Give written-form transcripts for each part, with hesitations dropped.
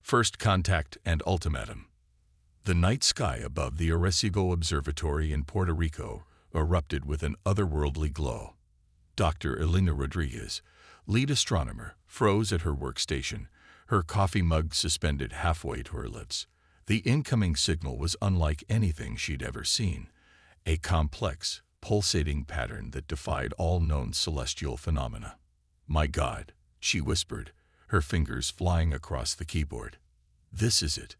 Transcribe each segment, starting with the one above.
First Contact and Ultimatum. The night sky above the Arecibo Observatory in Puerto Rico erupted with an otherworldly glow. Dr. Elena Rodriguez, lead astronomer, froze at her workstation, her coffee mug suspended halfway to her lips. The incoming signal was unlike anything she'd ever seen, a complex, pulsating pattern that defied all known celestial phenomena. "My God," she whispered, her fingers flying across the keyboard. "This is it.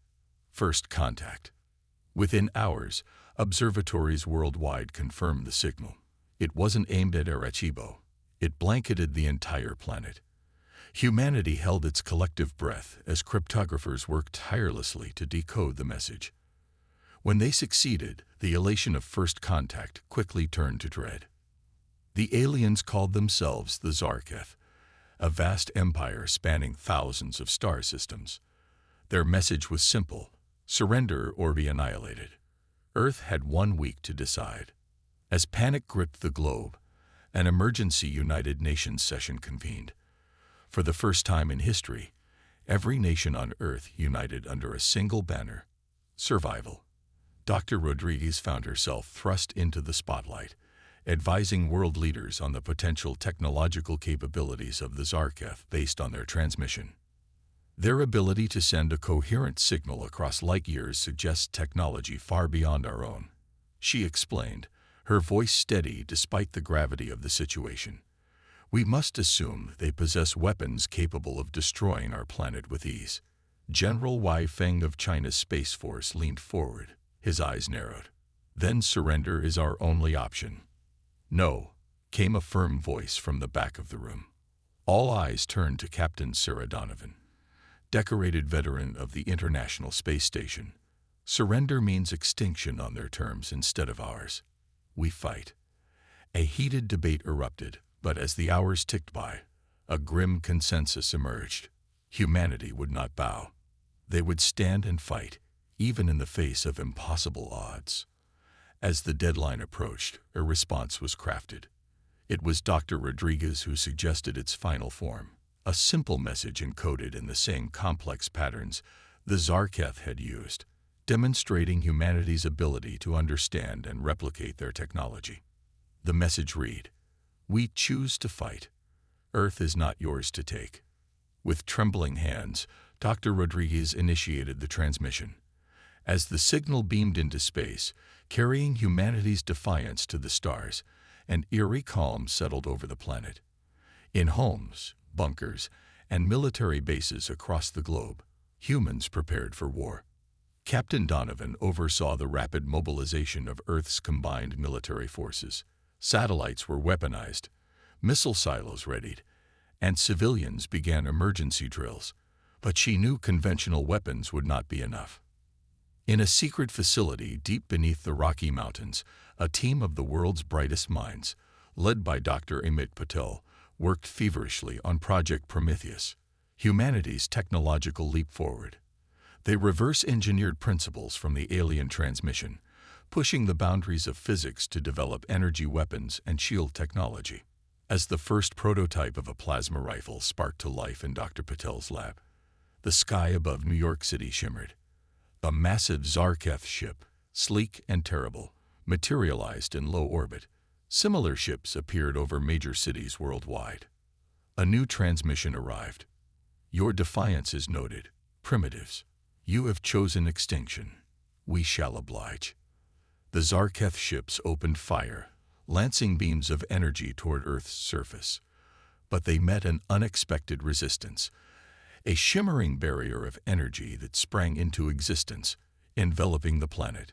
First contact." Within hours, observatories worldwide confirmed the signal. It wasn't aimed at Arecibo. It blanketed the entire planet. Humanity held its collective breath as cryptographers worked tirelessly to decode the message. When they succeeded, the elation of first contact quickly turned to dread. The aliens called themselves the Zarketh, a vast empire spanning thousands of star systems. Their message was simple: surrender or be annihilated. Earth had 1 week to decide. As panic gripped the globe, an emergency United Nations session convened. For the first time in history, every nation on Earth united under a single banner: survival. Dr. Rodriguez found herself thrust into the spotlight, advising world leaders on the potential technological capabilities of the Zarketh based on their transmission. Their ability to send a coherent signal across light years suggests technology far beyond our own, she explained, her voice steady despite the gravity of the situation. "We must assume they possess weapons capable of destroying our planet with ease." General Wei Feng of China's Space Force leaned forward, his eyes narrowed. "Then surrender is our only option." "No," came a firm voice from the back of the room. All eyes turned to Captain Sarah Donovan, decorated veteran of the International Space Station. "Surrender means extinction on their terms instead of ours. We fight." A heated debate erupted, but as the hours ticked by, a grim consensus emerged. Humanity would not bow. They would stand and fight, even in the face of impossible odds. As the deadline approached, a response was crafted. It was Dr. Rodriguez who suggested its final form, a simple message encoded in the same complex patterns the Zarketh had used, demonstrating humanity's ability to understand and replicate their technology. The message read, "We choose to fight. Earth is not yours to take." With trembling hands, Dr. Rodriguez initiated the transmission. As the signal beamed into space, carrying humanity's defiance to the stars, an eerie calm settled over the planet. In homes, bunkers, and military bases across the globe, humans prepared for war. Captain Donovan oversaw the rapid mobilization of Earth's combined military forces. Satellites were weaponized, missile silos readied, and civilians began emergency drills. But she knew conventional weapons would not be enough. In a secret facility deep beneath the Rocky Mountains, a team of the world's brightest minds, led by Dr. Amit Patel, worked feverishly on Project Prometheus, humanity's technological leap forward. They reverse-engineered principles from the alien transmission, pushing the boundaries of physics to develop energy weapons and shield technology. As the first prototype of a plasma rifle sparked to life in Dr. Patel's lab, the sky above New York City shimmered. A massive Zarketh ship, sleek and terrible, materialized in low orbit. Similar ships appeared over major cities worldwide. A new transmission arrived. "Your defiance is noted. Primitives, you have chosen extinction. We shall oblige." The Zarketh ships opened fire, lancing beams of energy toward Earth's surface. But they met an unexpected resistance, a shimmering barrier of energy that sprang into existence, enveloping the planet.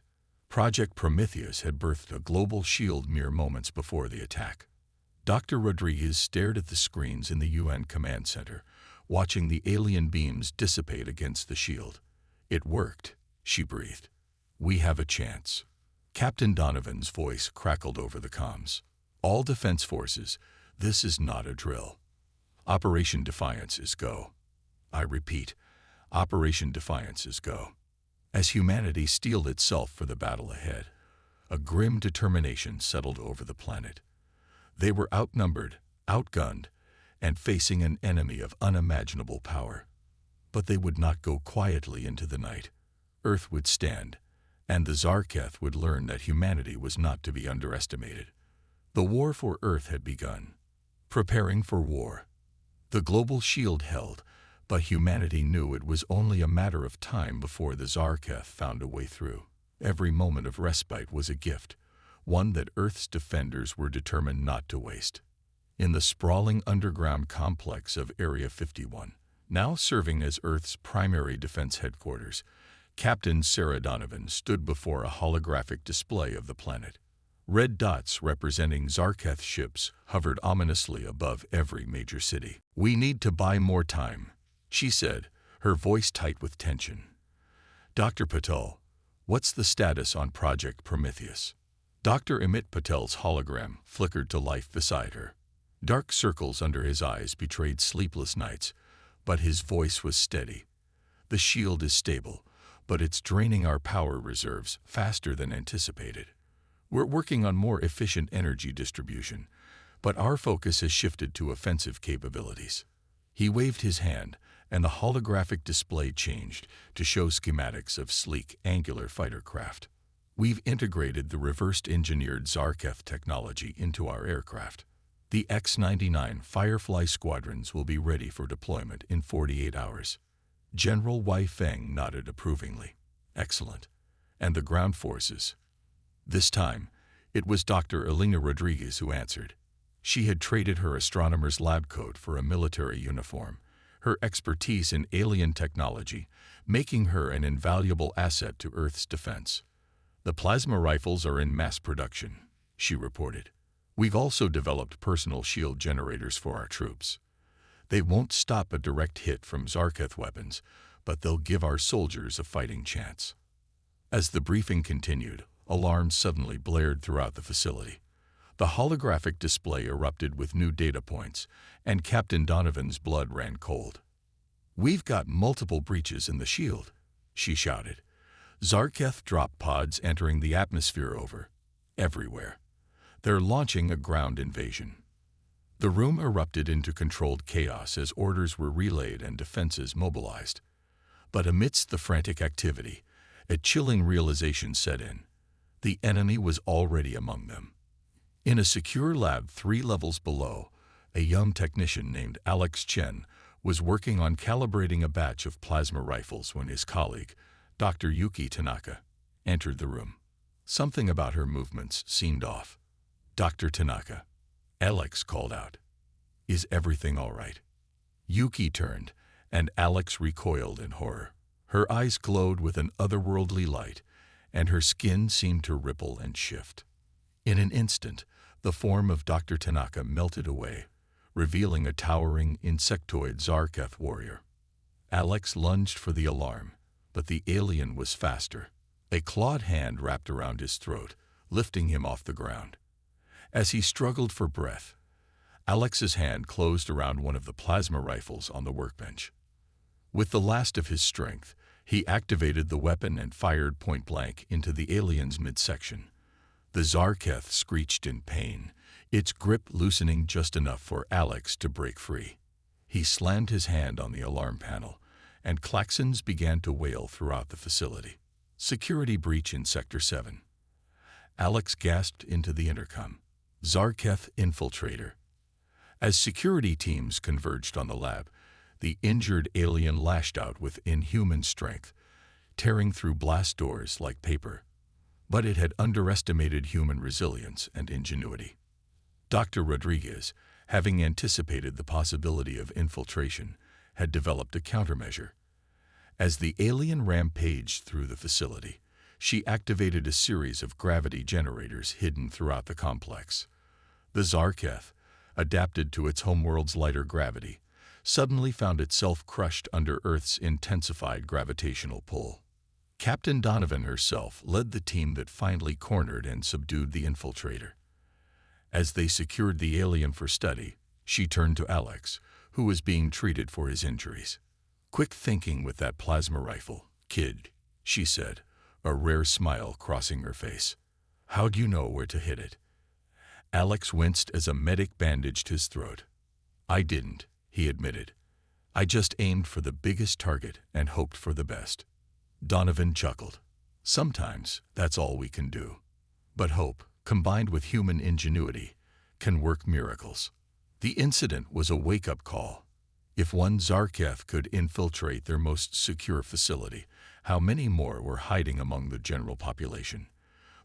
Project Prometheus had birthed a global shield mere moments before the attack. Dr. Rodriguez stared at the screens in the UN Command Center, watching the alien beams dissipate against the shield. "It worked," she breathed. "We have a chance." Captain Donovan's voice crackled over the comms. "All defense forces, this is not a drill. Operation Defiance is go. I repeat, Operation Defiance is go." As humanity steeled itself for the battle ahead, a grim determination settled over the planet. They were outnumbered, outgunned, and facing an enemy of unimaginable power. But they would not go quietly into the night. Earth would stand, and the Zarketh would learn that humanity was not to be underestimated. The war for Earth had begun. Preparing for war. The global shield held, but humanity knew it was only a matter of time before the Zarketh found a way through. Every moment of respite was a gift, one that Earth's defenders were determined not to waste. In the sprawling underground complex of Area 51, now serving as Earth's primary defense headquarters, Captain Sarah Donovan stood before a holographic display of the planet. Red dots representing Zarketh ships hovered ominously above every major city. "We need to buy more time," she said, her voice tight with tension. "Dr. Patel, what's the status on Project Prometheus?" Dr. Amit Patel's hologram flickered to life beside her. Dark circles under his eyes betrayed sleepless nights, but his voice was steady. "The shield is stable, but it's draining our power reserves faster than anticipated. We're working on more efficient energy distribution, but our focus has shifted to offensive capabilities." He waved his hand, and the holographic display changed to show schematics of sleek, angular fighter craft. "We've integrated the reversed-engineered Zarketh technology into our aircraft. The X-99 Firefly squadrons will be ready for deployment in 48 hours. General Wei Feng nodded approvingly. "Excellent. And the ground forces?" This time, it was Dr. Elena Rodriguez who answered. She had traded her astronomer's lab coat for a military uniform, her expertise in alien technology making her an invaluable asset to Earth's defense. "The plasma rifles are in mass production," she reported. "We've also developed personal shield generators for our troops. They won't stop a direct hit from Zarketh weapons, but they'll give our soldiers a fighting chance." As the briefing continued, alarms suddenly blared throughout the facility. The holographic display erupted with new data points, and Captain Donovan's blood ran cold. "We've got multiple breaches in the shield," she shouted. "Zarketh drop pods entering the atmosphere everywhere. They're launching a ground invasion." The room erupted into controlled chaos as orders were relayed and defenses mobilized. But amidst the frantic activity, a chilling realization set in. The enemy was already among them. In a secure lab 3 levels below, a young technician named Alex Chen was working on calibrating a batch of plasma rifles when his colleague, Dr. Yuki Tanaka, entered the room. Something about her movements seemed off. "Dr. Tanaka," Alex called out. "Is everything all right?" Yuki turned, and Alex recoiled in horror. Her eyes glowed with an otherworldly light, and her skin seemed to ripple and shift. In an instant, the form of Dr. Tanaka melted away, revealing a towering, insectoid Zarketh warrior. Alex lunged for the alarm, but the alien was faster. A clawed hand wrapped around his throat, lifting him off the ground. As he struggled for breath, Alex's hand closed around one of the plasma rifles on the workbench. With the last of his strength, he activated the weapon and fired point-blank into the alien's midsection. The Zarketh screeched in pain, its grip loosening just enough for Alex to break free. He slammed his hand on the alarm panel, and klaxons began to wail throughout the facility. "Security breach in Sector 7. Alex gasped into the intercom. "Zarketh infiltrator." As security teams converged on the lab, the injured alien lashed out with inhuman strength, tearing through blast doors like paper. But it had underestimated human resilience and ingenuity. Dr. Rodriguez, having anticipated the possibility of infiltration, had developed a countermeasure. As the alien rampaged through the facility, she activated a series of gravity generators hidden throughout the complex. The Zarketh, adapted to its homeworld's lighter gravity, suddenly found itself crushed under Earth's intensified gravitational pull. Captain Donovan herself led the team that finally cornered and subdued the infiltrator. As they secured the alien for study, she turned to Alex, who was being treated for his injuries. "Quick thinking with that plasma rifle, kid," she said, a rare smile crossing her face. "How'd you know where to hit it?" Alex winced as a medic bandaged his throat. "I didn't," he admitted. I just aimed for the biggest target and hoped for the best. Donovan chuckled. Sometimes that's all we can do. But hope, combined with human ingenuity, can work miracles. The incident was a wake-up call. If one Zarketh could infiltrate their most secure facility, how many more were hiding among the general population?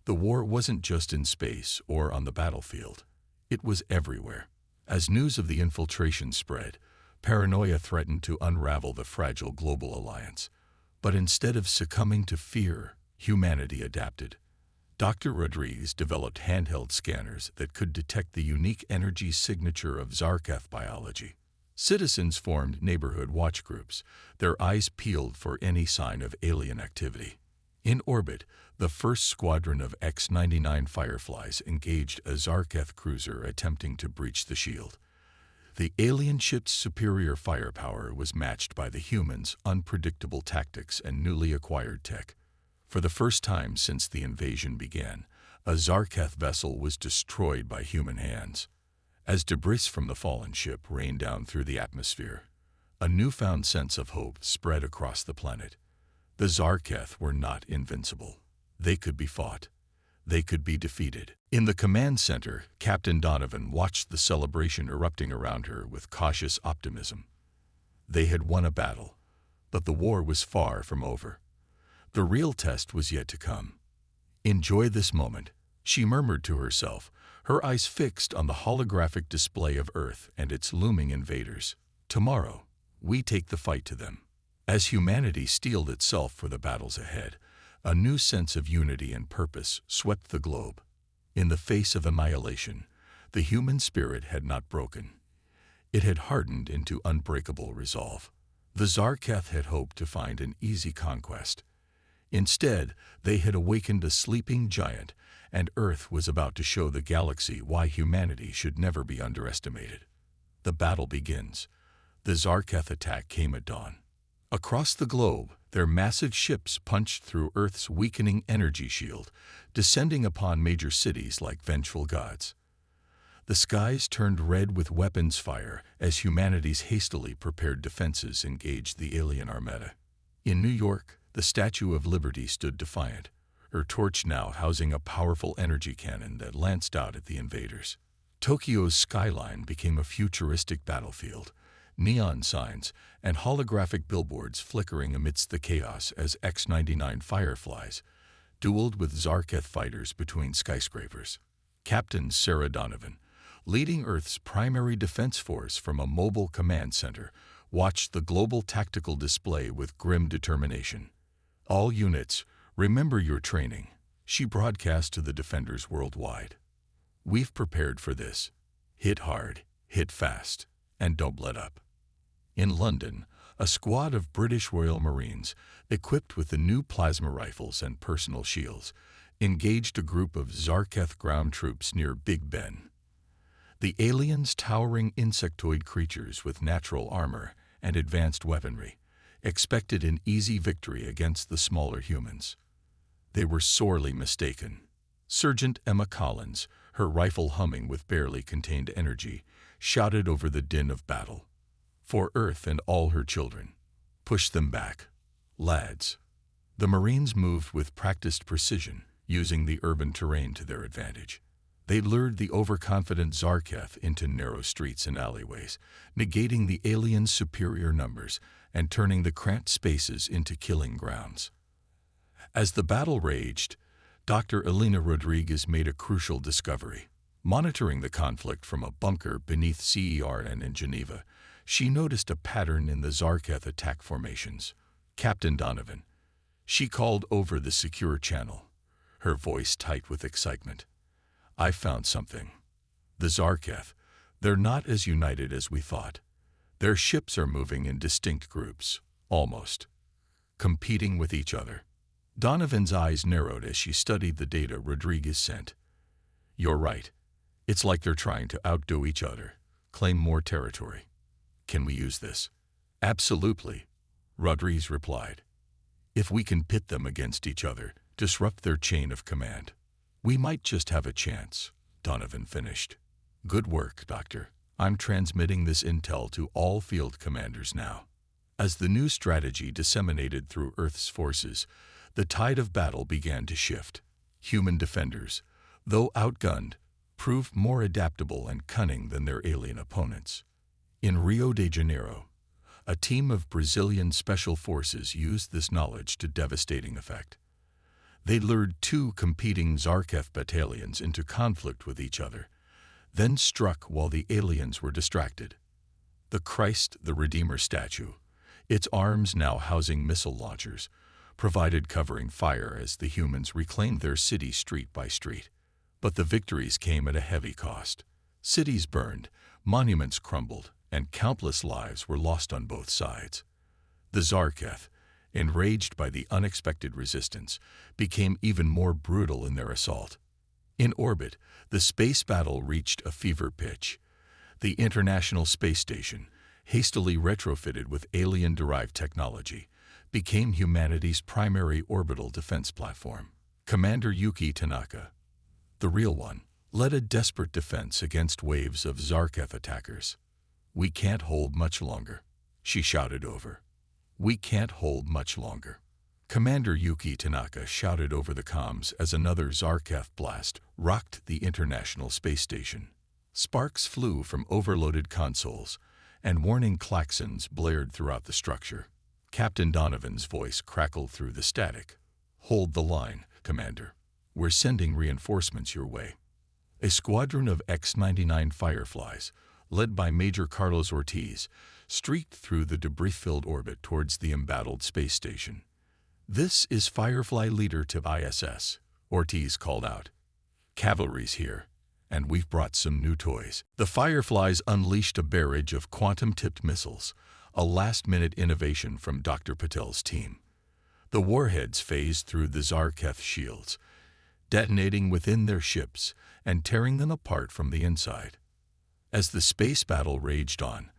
The war wasn't just in space or on the battlefield. It was everywhere. As news of the infiltration spread, paranoia threatened to unravel the fragile global alliance. But instead of succumbing to fear, humanity adapted. Dr. Rodriguez developed handheld scanners that could detect the unique energy signature of Zarketh biology. Citizens formed neighborhood watch groups, their eyes peeled for any sign of alien activity. In orbit, the first squadron of X-99 Fireflies engaged a Zarketh cruiser attempting to breach the shield. The alien ship's superior firepower was matched by the humans' unpredictable tactics and newly acquired tech. For the first time since the invasion began, a Zarketh vessel was destroyed by human hands. As debris from the fallen ship rained down through the atmosphere, a newfound sense of hope spread across the planet. The Zarketh were not invincible. They could be fought. They could be defeated. In the command center, Captain Donovan watched the celebration erupting around her with cautious optimism. They had won a battle, but the war was far from over. The real test was yet to come. "Enjoy this moment," she murmured to herself, her eyes fixed on the holographic display of Earth and its looming invaders. "Tomorrow, we take the fight to them." As humanity steeled itself for the battles ahead, a new sense of unity and purpose swept the globe. In the face of annihilation, the human spirit had not broken. It had hardened into unbreakable resolve. The Zarketh had hoped to find an easy conquest. Instead, they had awakened a sleeping giant, and Earth was about to show the galaxy why humanity should never be underestimated. The battle begins. The Zarketh attack came at dawn. Across the globe, their massive ships punched through Earth's weakening energy shield, descending upon major cities like vengeful gods. The skies turned red with weapons fire as humanity's hastily prepared defenses engaged the alien armada. In New York, the Statue of Liberty stood defiant, her torch now housing a powerful energy cannon that lanced out at the invaders. Tokyo's skyline became a futuristic battlefield, neon signs and holographic billboards flickering amidst the chaos as X-99 Fireflies dueled with Zarketh fighters between skyscrapers. Captain Sarah Donovan, leading Earth's primary defense force from a mobile command center, watched the global tactical display with grim determination. "All units, remember your training," she broadcast to the defenders worldwide. "We've prepared for this. Hit hard, hit fast, and don't let up." In London, a squad of British Royal Marines, equipped with the new plasma rifles and personal shields, engaged a group of Zarketh ground troops near Big Ben. The aliens, towering insectoid creatures with natural armor and advanced weaponry, expected an easy victory against the smaller humans. They were sorely mistaken. Sergeant Emma Collins, her rifle humming with barely contained energy, shouted over the din of battle. "For Earth and all her children, push them back, lads." The Marines moved with practiced precision, using the urban terrain to their advantage. They lured the overconfident Zarketh into narrow streets and alleyways, negating the aliens' superior numbers and turning the cramped spaces into killing grounds. As the battle raged, Dr. Elena Rodriguez made a crucial discovery. Monitoring the conflict from a bunker beneath CERN in Geneva, she noticed a pattern in the Zarketh attack formations. "Captain Donovan," she called over the secure channel, her voice tight with excitement. "I found something. The Zarketh, they're not as united as we thought. Their ships are moving in distinct groups, almost competing with each other." Donovan's eyes narrowed as she studied the data Rodriguez sent. "You're right. It's like they're trying to outdo each other, claim more territory. Can we use this?" "Absolutely," Rodriguez replied. "If we can pit them against each other, disrupt their chain of command, we might just have a chance," Donovan finished. "Good work, Doctor. I'm transmitting this intel to all field commanders now." As the new strategy disseminated through Earth's forces, the tide of battle began to shift. Human defenders, though outgunned, proved more adaptable and cunning than their alien opponents. In Rio de Janeiro, a team of Brazilian special forces used this knowledge to devastating effect. They lured two competing Zarkef battalions into conflict with each other, then struck while the aliens were distracted. The Christ the Redeemer statue, its arms now housing missile launchers, provided covering fire as the humans reclaimed their city street by street. But the victories came at a heavy cost. Cities burned, monuments crumbled, and countless lives were lost on both sides. The Zarkef, enraged by the unexpected resistance, became even more brutal in their assault. In orbit, the space battle reached a fever pitch. The International Space Station, hastily retrofitted with alien-derived technology, became humanity's primary orbital defense platform. Commander Yuki Tanaka, the real one, led a desperate defense against waves of Zarkef attackers. "We can't hold much longer," she shouted over. "We can't hold much longer." Commander Yuki Tanaka shouted over the comms as another Zarkef blast rocked the International Space Station. Sparks flew from overloaded consoles, and warning klaxons blared throughout the structure. Captain Donovan's voice crackled through the static. "Hold the line, Commander. We're sending reinforcements your way." A squadron of X-99 Fireflies, led by Major Carlos Ortiz, streaked through the debris-filled orbit towards the embattled space station. "This is Firefly Leader to ISS," Ortiz called out. "Cavalry's here, and we've brought some new toys." The Fireflies unleashed a barrage of quantum-tipped missiles, a last-minute innovation from Dr. Patel's team. The warheads phased through the Zarkef shields, detonating within their ships and tearing them apart from the inside. As the space battle raged on,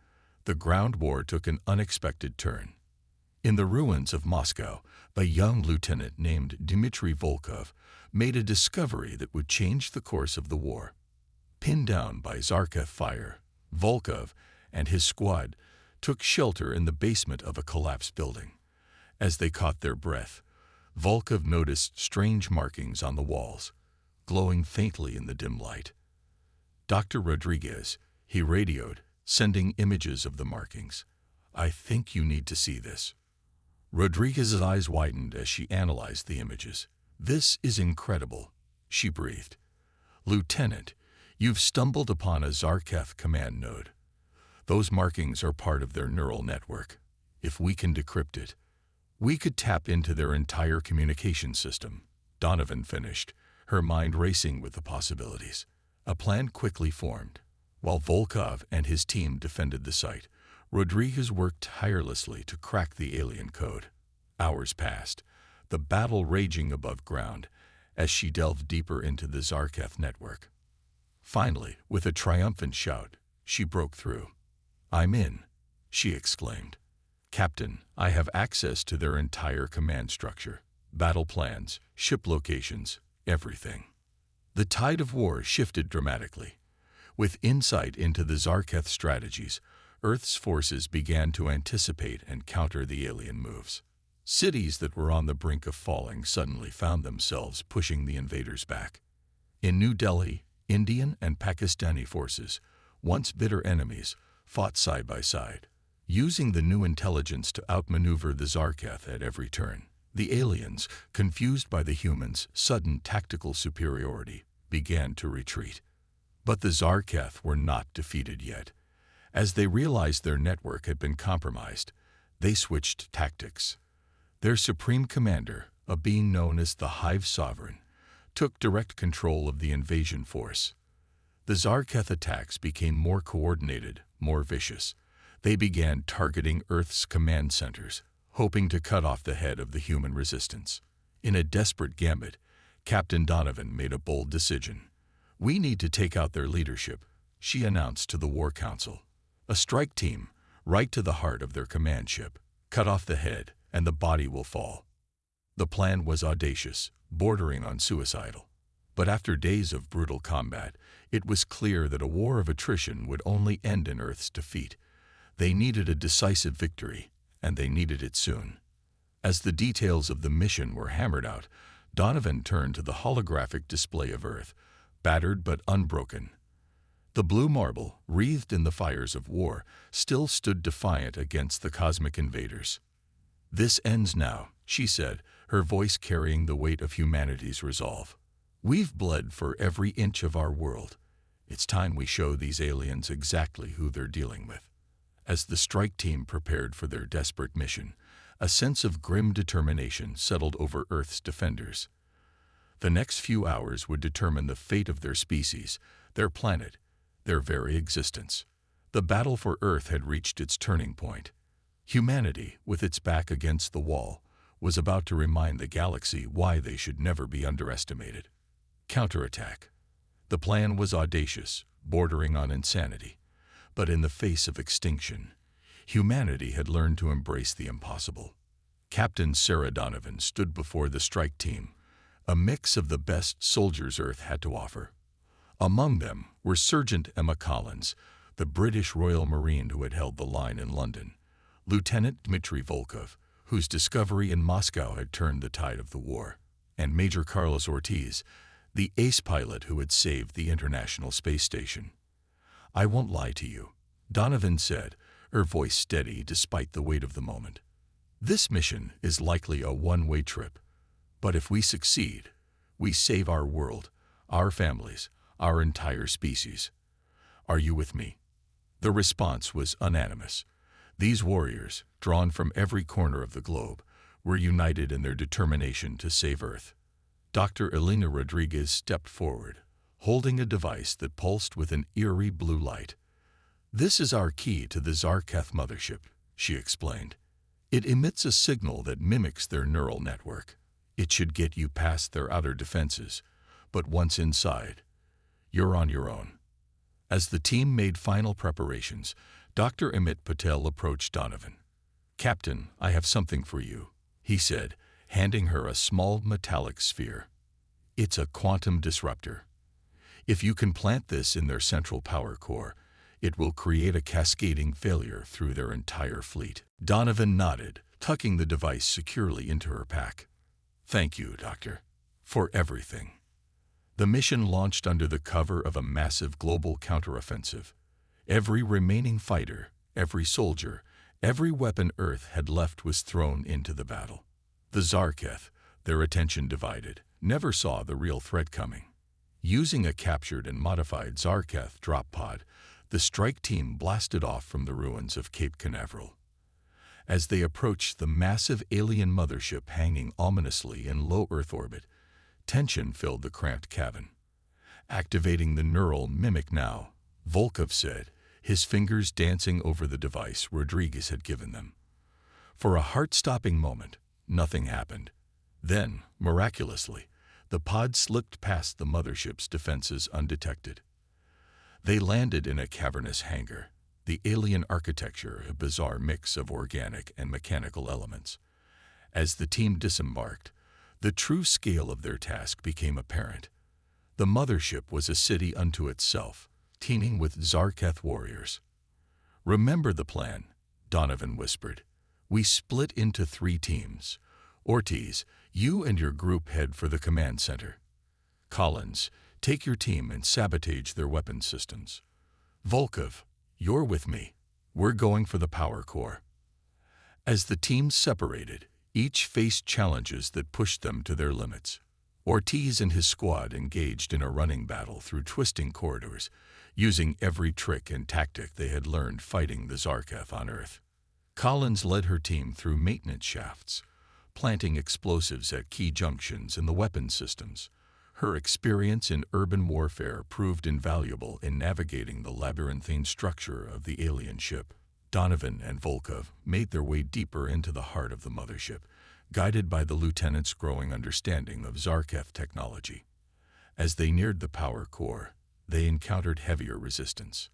the ground war took an unexpected turn. In the ruins of Moscow, a young lieutenant named Dmitry Volkov made a discovery that would change the course of the war. Pinned down by Zarkef fire, Volkov and his squad took shelter in the basement of a collapsed building. As they caught their breath, Volkov noticed strange markings on the walls, glowing faintly in the dim light. "Dr. Rodriguez," he radioed, sending images of the markings. "I think you need to see this." Rodriguez's eyes widened as she analyzed the images. "This is incredible," she breathed. "Lieutenant, you've stumbled upon a Zarkef command node. Those markings are part of their neural network. If we can decrypt it, we could tap into their entire communication system." Donovan finished, her mind racing with the possibilities. A plan quickly formed. While Volkov and his team defended the site, Rodriguez worked tirelessly to crack the alien code. Hours passed, the battle raging above ground as she delved deeper into the Zarkef network. Finally, with a triumphant shout, she broke through. "I'm in," she exclaimed. "Captain, I have access to their entire command structure, battle plans, ship locations, everything." The tide of war shifted dramatically. With insight into the Zarkef strategies, Earth's forces began to anticipate and counter the alien moves. Cities that were on the brink of falling suddenly found themselves pushing the invaders back. In New Delhi, Indian and Pakistani forces, once bitter enemies, fought side by side, using the new intelligence to outmaneuver the Zarkef at every turn. The aliens, confused by the humans' sudden tactical superiority, began to retreat. But the Zarkef were not defeated yet. As they realized their network had been compromised, they switched tactics. Their supreme commander, a being known as the Hive Sovereign, took direct control of the invasion force. The Zarkef attacks became more coordinated, more vicious. They began targeting Earth's command centers, hoping to cut off the head of the human resistance. In a desperate gambit, Captain Donovan made a bold decision. "We need to take out their leadership," she announced to the War Council. "A strike team, right to the heart of their command ship. Cut off the head, and the body will fall." The plan was audacious, bordering on suicidal. But after days of brutal combat, it was clear that a war of attrition would only end in Earth's defeat. They needed a decisive victory, and they needed it soon. As the details of the mission were hammered out, Donovan turned to the holographic display of Earth, battered but unbroken. The blue marble, wreathed in the fires of war, still stood defiant against the cosmic invaders. "This ends now," she said, her voice carrying the weight of humanity's resolve. "We've bled for every inch of our world. It's time we show these aliens exactly who they're dealing with." As the strike team prepared for their desperate mission, a sense of grim determination settled over Earth's defenders. The next few hours would determine the fate of their species, their planet, their very existence. The battle for Earth had reached its turning point. Humanity, with its back against the wall, was about to remind the galaxy why they should never be underestimated. Counterattack. The plan was audacious, bordering on insanity. But in the face of extinction, humanity had learned to embrace the impossible. Captain Sarah Donovan stood before the strike team, a mix of the best soldiers Earth had to offer. Among them were Sergeant Emma Collins, the British Royal Marine who had held the line in London, Lieutenant Dmitry Volkov, whose discovery in Moscow had turned the tide of the war, and Major Carlos Ortiz, the ace pilot who had saved the International Space Station. "I won't lie to you," Donovan said, her voice steady despite the weight of the moment. "This mission is likely a one-way trip. But if we succeed, we save our world, our families, our entire species. Are you with me?" The response was unanimous. These warriors, drawn from every corner of the globe, were united in their determination to save Earth. Dr. Elena Rodriguez stepped forward, holding a device that pulsed with an eerie blue light. "This is our key to the Zarketh mothership," she explained. "It emits a signal that mimics their neural network. It should get you past their outer defenses, but once inside, you're on your own." As the team made final preparations, Dr. Amit Patel approached Donovan. "Captain, I have something for you," he said, handing her a small metallic sphere. "It's a quantum disruptor. If you can plant this in their central power core, it will create a cascading failure through their entire fleet." Donovan nodded, tucking the device securely into her pack. "Thank you, Doctor, for everything." The mission launched under the cover of a massive global counteroffensive. Every remaining fighter, every soldier, every weapon Earth had left was thrown into the battle. The Zarketh, their attention divided, never saw the real threat coming. Using a captured and modified Zarketh drop pod, the strike team blasted off from the ruins of Cape Canaveral. As they approached the massive alien mothership hanging ominously in low Earth orbit, tension filled the cramped cabin. "Activating the neural mimic now," Volkov said, his fingers dancing over the device Rodriguez had given them. For a heart-stopping moment, nothing happened. Then, miraculously, the pod slipped past the mothership's defenses undetected. They landed in a cavernous hangar, the alien architecture a bizarre mix of organic and mechanical elements. As the team disembarked, the true scale of their task became apparent. The mothership was a city unto itself, teeming with Zarketh warriors. "Remember the plan," Donovan whispered. "We split into 3 teams. Ortiz, you and your group head for the command center. Collins, take your team and sabotage their weapon systems. Volkov, you're with me. We're going for the power core." As the teams separated, each faced challenges that pushed them to their limits. Ortiz and his squad engaged in a running battle through twisting corridors, using every trick and tactic they had learned fighting the Zarketh on Earth. Collins led her team through maintenance shafts, planting explosives at key junctions in the weapon systems. Her experience in urban warfare proved invaluable in navigating the labyrinthine structure of the alien ship. Donovan and Volkov made their way deeper into the heart of the mothership, guided by the lieutenant's growing understanding of Zarketh technology. As they neared the power core, they encountered heavier resistance.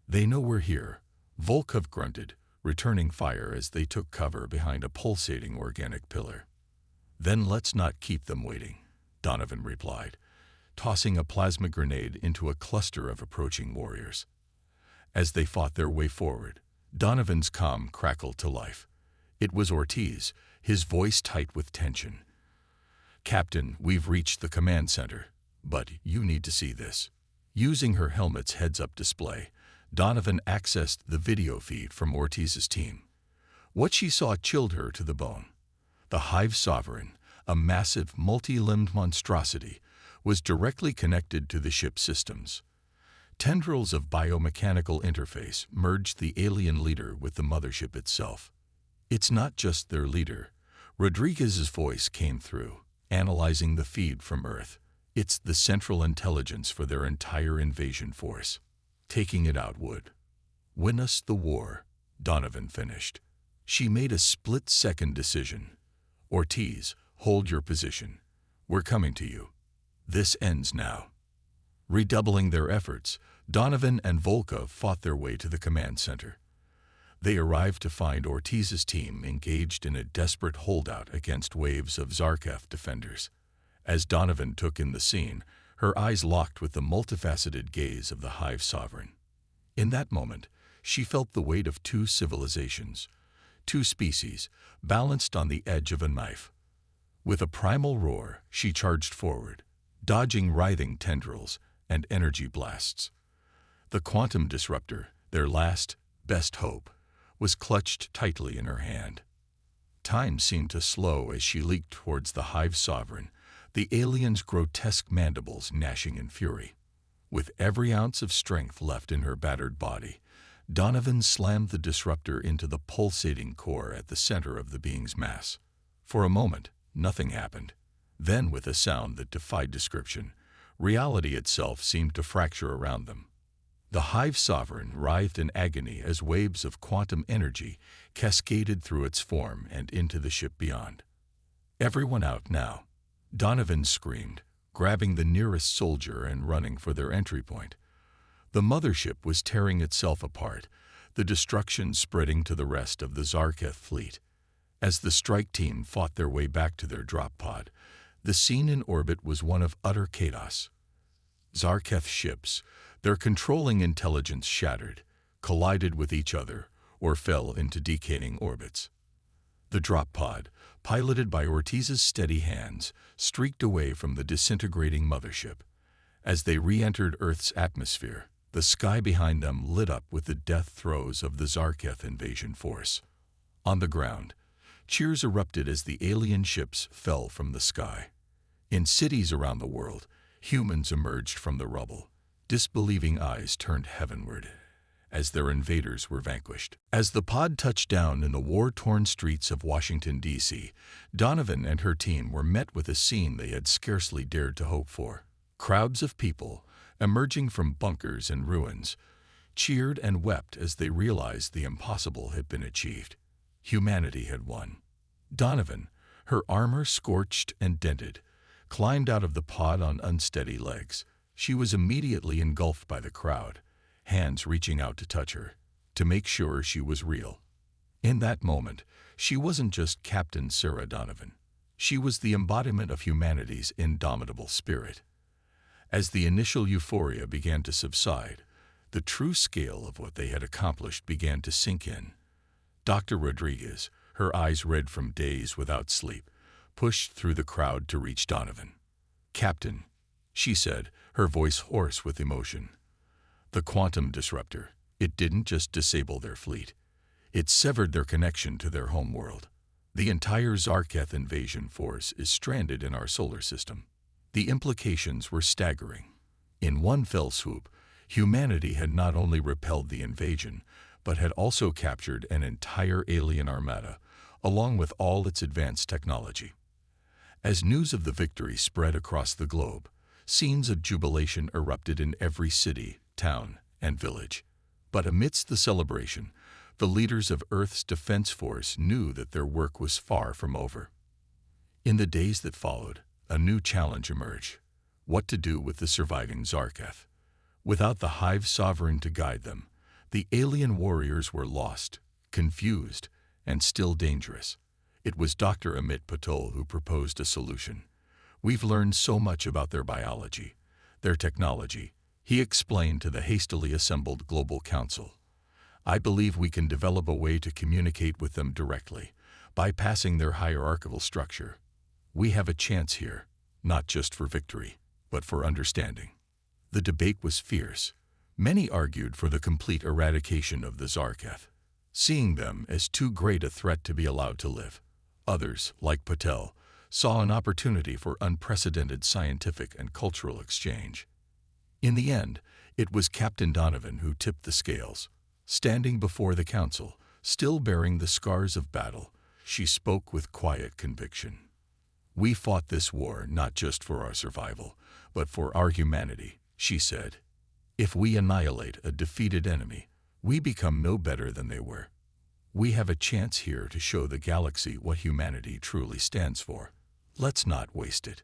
"They know we're here," Volkov grunted, returning fire as they took cover behind a pulsating organic pillar. "Then let's not keep them waiting," Donovan replied. tossing a plasma grenade into a cluster of approaching warriors. As they fought their way forward, Donovan's comm crackled to life. It was Ortiz, his voice tight with tension. "Captain, we've reached the command center, but you need to see this." Using her helmet's heads-up display, Donovan accessed the video feed from Ortiz's team. What she saw chilled her to the bone. The Hive Sovereign, a massive, multi-limbed monstrosity, was directly connected to the ship's systems. Tendrils of biomechanical interface merged the alien leader with the mothership itself. "It's not just their leader." Rodriguez's voice came through, analyzing the feed from Earth. "It's the central intelligence for their entire invasion force. Taking it out would win us the war," Donovan finished. She made a split-second decision. "Ortiz, hold your position. We're coming to you. This ends now." Redoubling their efforts, Donovan and Volka fought their way to the command center. They arrived to find Ortiz's team engaged in a desperate holdout against waves of Zarketh defenders. As Donovan took in the scene, her eyes locked with the multifaceted gaze of the Hive Sovereign. In that moment, she felt the weight of two civilizations, two species, balanced on the edge of a knife. With a primal roar, she charged forward, dodging writhing tendrils and energy blasts. The quantum disruptor, their last, best hope, was clutched tightly in her hand. Time seemed to slow as she leaped towards the Hive Sovereign, the alien's grotesque mandibles gnashing in fury. With every ounce of strength left in her battered body, Donovan slammed the disruptor into the pulsating core at the center of the being's mass. For a moment, nothing happened. Then, with a sound that defied description, reality itself seemed to fracture around them. The Hive Sovereign writhed in agony as waves of quantum energy cascaded through its form and into the ship beyond. "Everyone out now," Donovan screamed, grabbing the nearest soldier and running for their entry point. The mothership was tearing itself apart, the destruction spreading to the rest of the Zarketh fleet. As the strike team fought their way back to their drop pod, the scene in orbit was one of utter chaos. Zarketh ships, their controlling intelligence shattered, collided with each other, or fell into decaying orbits. The drop pod, piloted by Ortiz's steady hands, streaked away from the disintegrating mothership. As they re-entered Earth's atmosphere, the sky behind them lit up with the death throes of the Zarketh invasion force. On the ground, cheers erupted as the alien ships fell from the sky. In cities around the world, humans emerged from the rubble. Disbelieving eyes turned heavenward as their invaders were vanquished. As the pod touched down in the war-torn streets of Washington, D.C., Donovan and her team were met with a scene they had scarcely dared to hope for. Crowds of people, emerging from bunkers and ruins, cheered and wept as they realized the impossible had been achieved. Humanity had won. Donovan, her armor scorched and dented, climbed out of the pod on unsteady legs. She was immediately engulfed by the crowd, hands reaching out to touch her, to make sure she was real. In that moment, she wasn't just Captain Sarah Donovan. She was the embodiment of humanity's indomitable spirit. As the initial euphoria began to subside, the true scale of what they had accomplished began to sink in. Dr. Rodriguez, her eyes red from days without sleep, pushed through the crowd to reach Donovan. "Captain," she said, her voice hoarse with emotion. "The quantum disruptor, it didn't just disable their fleet. It severed their connection to their homeworld. The entire Zarketh invasion force is stranded in our solar system." The implications were staggering. In one fell swoop, humanity had not only repelled the invasion, but had also captured an entire alien armada, along with all its advanced technology. As news of the victory spread across the globe, scenes of jubilation erupted in every city, town, and village. But amidst the celebration, the leaders of Earth's defense force knew that their work was far from over. In the days that followed, a new challenge emerged: what to do with the surviving Zarketh. Without the Hive Sovereign to guide them, the alien warriors were lost, confused, and still dangerous. It was Dr. Amit Patel who proposed a solution. "We've learned so much about their biology. their technology, he explained to the hastily assembled Global Council. I believe we can develop a way to communicate with them directly, bypassing their hierarchical structure. We have a chance here, not just for victory, but for understanding. The debate was fierce. Many argued for the complete eradication of the Zarketh, seeing them as too great a threat to be allowed to live. Others, like Patel, saw an opportunity for unprecedented scientific and cultural exchange. In the end, it was Captain Donovan who tipped the scales. Standing before the council, still bearing the scars of battle, she spoke with quiet conviction. We fought this war not just for our survival, but for our humanity, she said. If we annihilate a defeated enemy, we become no better than they were. We have a chance here to show the galaxy what humanity truly stands for. Let's not waste it.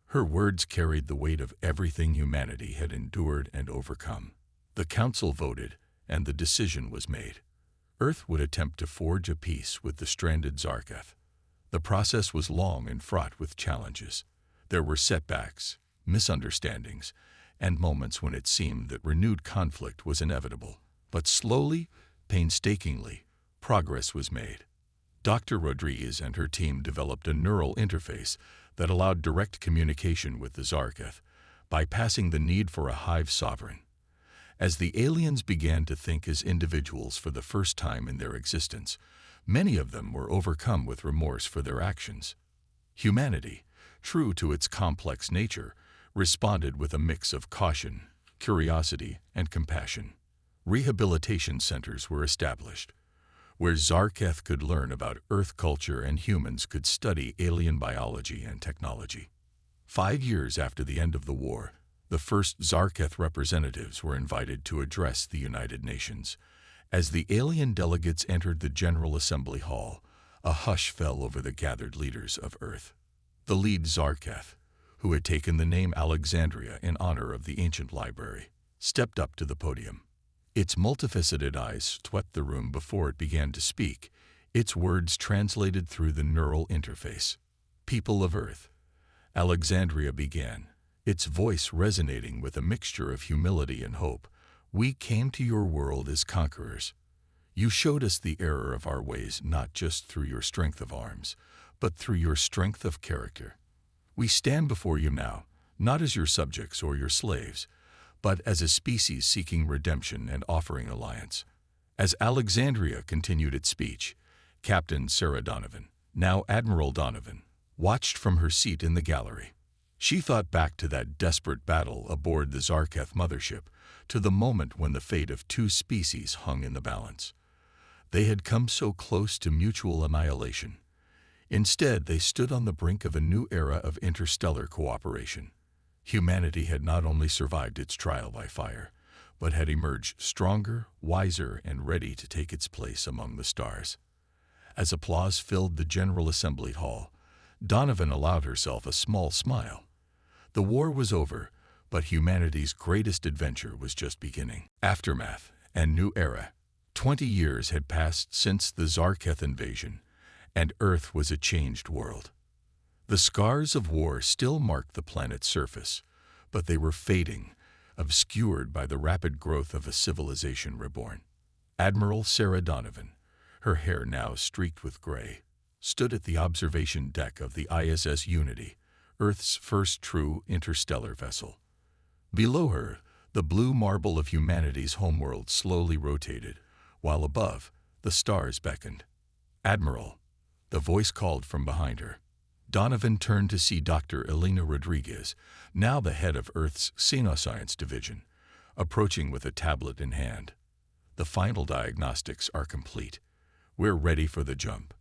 Her words carried the weight of everything humanity had endured and overcome. The council voted, and the decision was made. Earth would attempt to forge a peace with the stranded Zarketh. The process was long and fraught with challenges. There were setbacks, misunderstandings, and moments when it seemed that renewed conflict was inevitable. But slowly, painstakingly, progress was made. Dr. Rodriguez and her team developed a neural interface that allowed direct communication with the Zarketh, bypassing the need for a hive sovereign. As the aliens began to think as individuals for the first time in their existence, many of them were overcome with remorse for their actions. Humanity, true to its complex nature, responded with a mix of caution, curiosity, and compassion. Rehabilitation centers were established, where Zarketh could learn about Earth culture and humans could study alien biology and technology. 5 years after the end of the war, the first Zarketh representatives were invited to address the United Nations. As the alien delegates entered the General Assembly Hall, a hush fell over the gathered leaders of Earth. The lead Zarketh, who had taken the name Alexandria in honor of the ancient library, stepped up to the podium. Its multifaceted eyes swept the room before it began to speak, its words translated through the neural interface. People of Earth, Alexandria began, its voice resonating with a mixture of humility and hope. We came to your world as conquerors. You showed us the error of our ways not just through your strength of arms, but through your strength of character. We stand before you now, not as your subjects or your slaves, but as a species seeking redemption and offering alliance. As Alexandria continued its speech, Captain Sarah Donovan, now Admiral Donovan, watched from her seat in the gallery. She thought back to that desperate battle aboard the Zarketh mothership, to the moment when the fate of two species hung in the balance. They had come so close to mutual annihilation. Instead, they stood on the brink of a new era of interstellar cooperation. Humanity had not only survived its trial by fire, but had emerged stronger, wiser, and ready to take its place among the stars. As applause filled the General Assembly Hall, Donovan allowed herself a small smile. The war was over, but humanity's greatest adventure was just beginning. Aftermath and new era. 20 years had passed since the Zarketh invasion, and Earth was a changed world. The scars of war still marked the planet's surface, but they were fading, obscured by the rapid growth of a civilization reborn. Admiral Sarah Donovan, her hair now streaked with gray, stood at the observation deck of the ISS Unity, Earth's first true interstellar vessel. Below her, the blue marble of humanity's homeworld slowly rotated, while above, the stars beckoned. Admiral, the voice called from behind her. Donovan turned to see Dr. Elena Rodriguez, now the head of Earth's Xenoscience Division, approaching with a tablet in hand. The final diagnostics are complete. We're ready for the jump.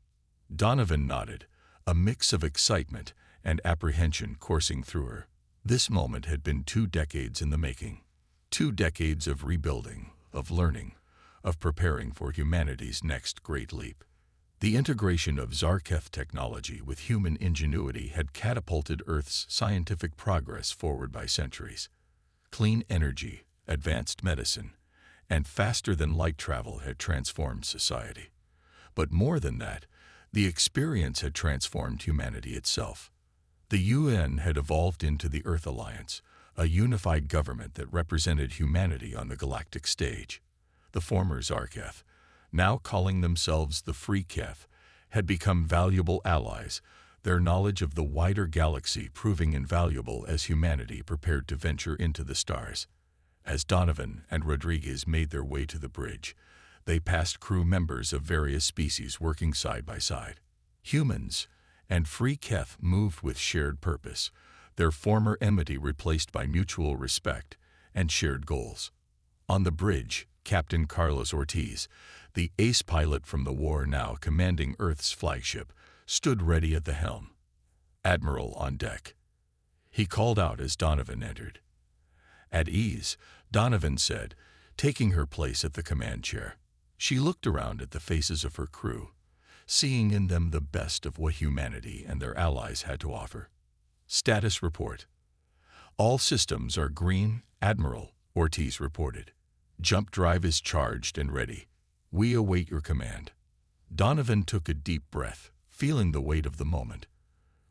Donovan nodded, a mix of excitement and apprehension coursing through her. This moment had been 2 decades in the making. 2 decades of rebuilding, of learning, of preparing for humanity's next great leap. The integration of Zarketh technology with human ingenuity had catapulted Earth's scientific progress forward by centuries. Clean energy, advanced medicine, and faster-than-light travel had transformed society. But more than that, the experience had transformed humanity itself. The UN had evolved into the Earth Alliance, a unified government that represented humanity on the galactic stage. The former Zarketh, now calling themselves the Free Keth, had become valuable allies, their knowledge of the wider galaxy proving invaluable as humanity prepared to venture into the stars. As Donovan and Rodriguez made their way to the bridge, they passed crew members of various species working side by side. Humans and Free Keth moved with shared purpose, their former enmity replaced by mutual respect and shared goals. On the bridge, Captain Carlos Ortiz, the ace pilot from the war now commanding Earth's flagship, stood ready at the helm. "Admiral on deck," he called out as Donovan entered. At ease, Donovan said, taking her place at the command chair. She looked around at the faces of her crew, seeing in them the best of what humanity and their allies had to offer. "Status report. All systems are green, Admiral," Ortiz reported. "Jump drive is charged and ready. We await your command." Donovan took a deep breath, feeling the weight of the moment.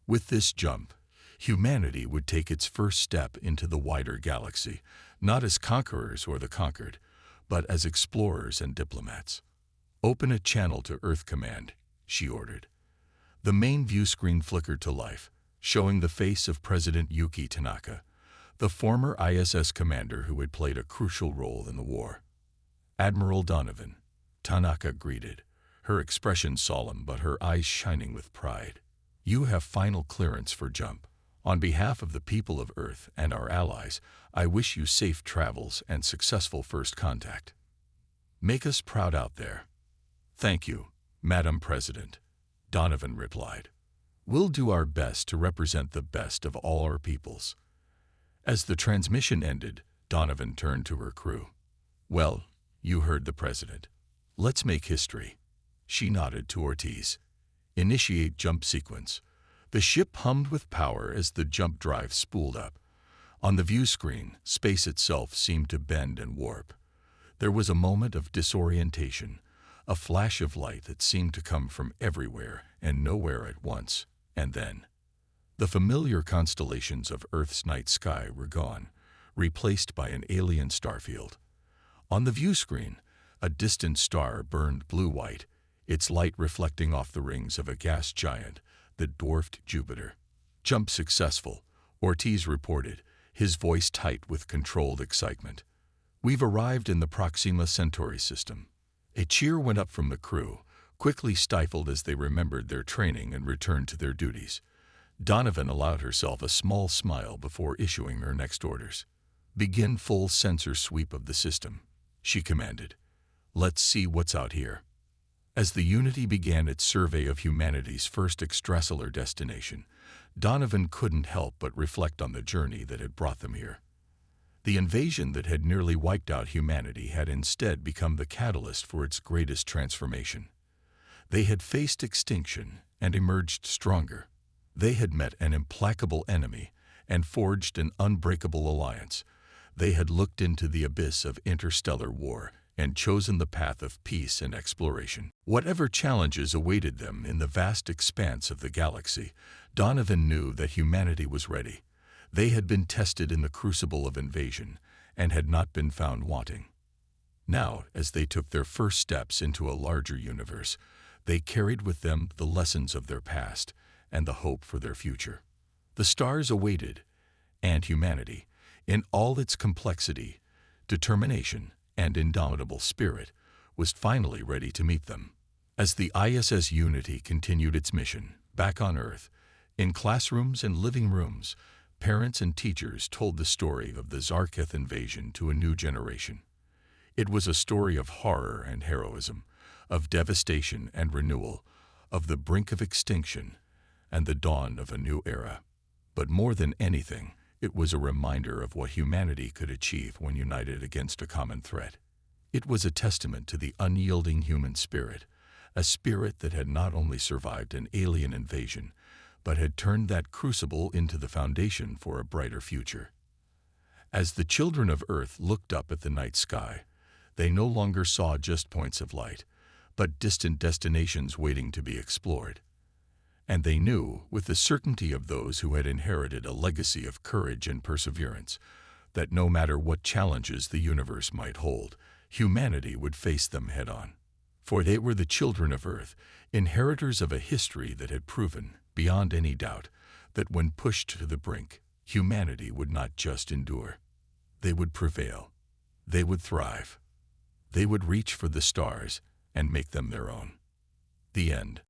With this jump, humanity would take its first step into the wider galaxy, not as conquerors or the conquered, but as explorers and diplomats. "Open a channel to Earth Command," she ordered. The main view screen flickered to life, showing the face of President Yuki Tanaka, the former ISS commander who had played a crucial role in the war. "Admiral Donovan," Tanaka greeted, her expression solemn but her eyes shining with pride. "You have final clearance for jump. On behalf of the people of Earth and our allies, I wish you safe travels and successful first contact. Make us proud out there." "Thank you, Madam President," Donovan replied. "We'll do our best to represent the best of all our peoples." As the transmission ended, Donovan turned to her crew. "Well, you heard the President. Let's make history." She nodded to Ortiz. "Initiate jump sequence." The ship hummed with power as the jump drive spooled up. On the view screen, space itself seemed to bend and warp. There was a moment of disorientation, a flash of light that seemed to come from everywhere and nowhere at once, and then the familiar constellations of Earth's night sky were gone, replaced by an alien starfield. On the view screen, a distant star burned blue-white, its light reflecting off the rings of a gas giant that dwarfed Jupiter. "Jump successful," Ortiz reported, his voice tight with controlled excitement. "We've arrived in the Proxima Centauri system." A cheer went up from the crew, quickly stifled as they remembered their training and returned to their duties. Donovan allowed herself a small smile before issuing her next orders. "Begin full sensor sweep of the system," she commanded. "Let's see what's out here." As the Unity began its survey of humanity's first extrasolar destination, Donovan couldn't help but reflect on the journey that had brought them here. The invasion that had nearly wiped out humanity had instead become the catalyst for its greatest transformation. They had faced extinction and emerged stronger. They had met an implacable enemy and forged an unbreakable alliance. They had looked into the abyss of interstellar war and chosen the path of peace and exploration. Whatever challenges awaited them in the vast expanse of the galaxy, Donovan knew that humanity was ready. They had been tested in the crucible of invasion and had not been found wanting. Now, as they took their first steps into a larger universe, they carried with them the lessons of their past and the hope for their future. The stars awaited, and humanity, in all its complexity, determination, and indomitable spirit, was finally ready to meet them. As the ISS Unity continued its mission, back on Earth, in classrooms and living rooms, parents and teachers told the story of the Zarketh invasion to a new generation. It was a story of horror and heroism, of devastation and renewal, of the brink of extinction and the dawn of a new era. But more than anything, it was a reminder of what humanity could achieve when united against a common threat. It was a testament to the unyielding human spirit, a spirit that had not only survived an alien invasion, but had turned that crucible into the foundation for a brighter future. As the children of Earth looked up at the night sky, they no longer saw just points of light, but distant destinations waiting to be explored. And they knew, with the certainty of those who had inherited a legacy of courage and perseverance, that no matter what challenges the universe might hold, humanity would face them head-on. For they were the children of Earth, inheritors of a history that had proven, beyond any doubt, that when pushed to the brink, humanity would not just endure. They would prevail. They would thrive. They would reach for the stars and make them their own. The end.